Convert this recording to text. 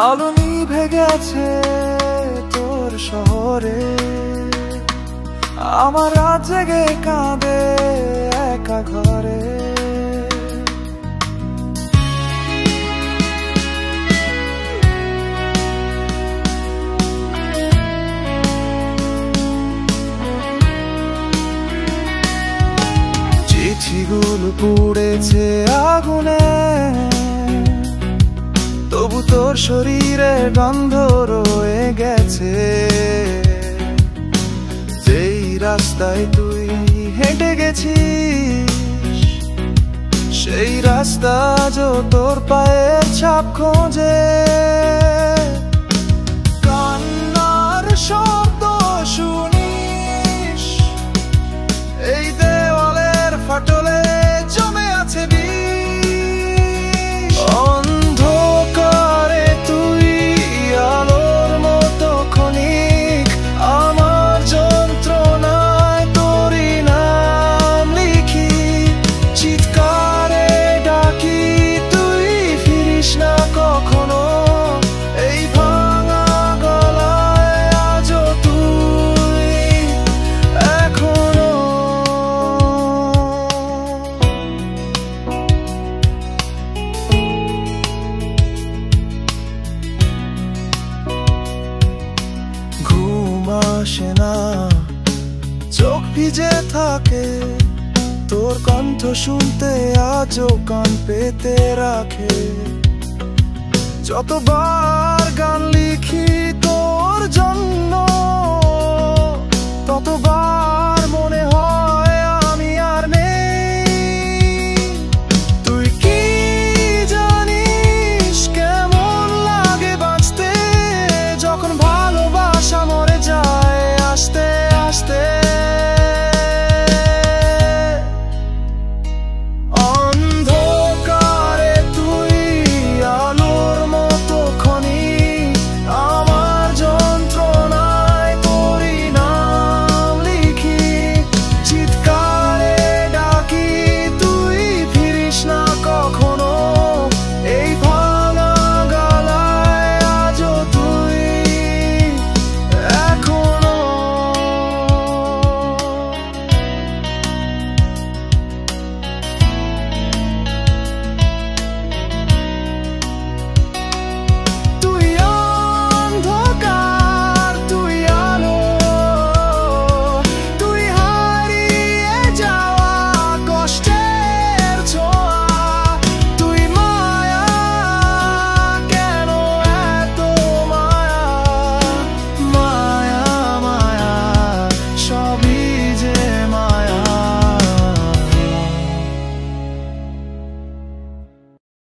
আলো নিভে গেছে তোর শহরে, আমার রাত জেগে কাঁদে একা ঘরে। চিঠিগুলো পুড়েছে আগুনে, তবু তোর শরীরে গন্ধ রয়ে গেছে। যেই রাস্তায় তুই হেঁটে গেছিস, সেই রাস্তা আজ তোর পায়ের ছাপ খোঁজে। কান্নার শব্দ শুনিস, এই দেওয়ালের ফাটলে জমে আছে বিষ। অন্ধকারে তুই আলোর মতো ক্ষণিক, আমার যন্ত্রণায় তোরই নাম লিখি। চিৎকারে ডাকি তুই ফিরিস না কখনো, এই ভাঙা গলায় আজও তুই এখনো। ঘুম আসে না, চোখ ভিজে থাকে, তোর কণ্ঠ শুনতে আজও কান পেতে রাখে। যতবার গান লিখি তোর জন্য, ততবার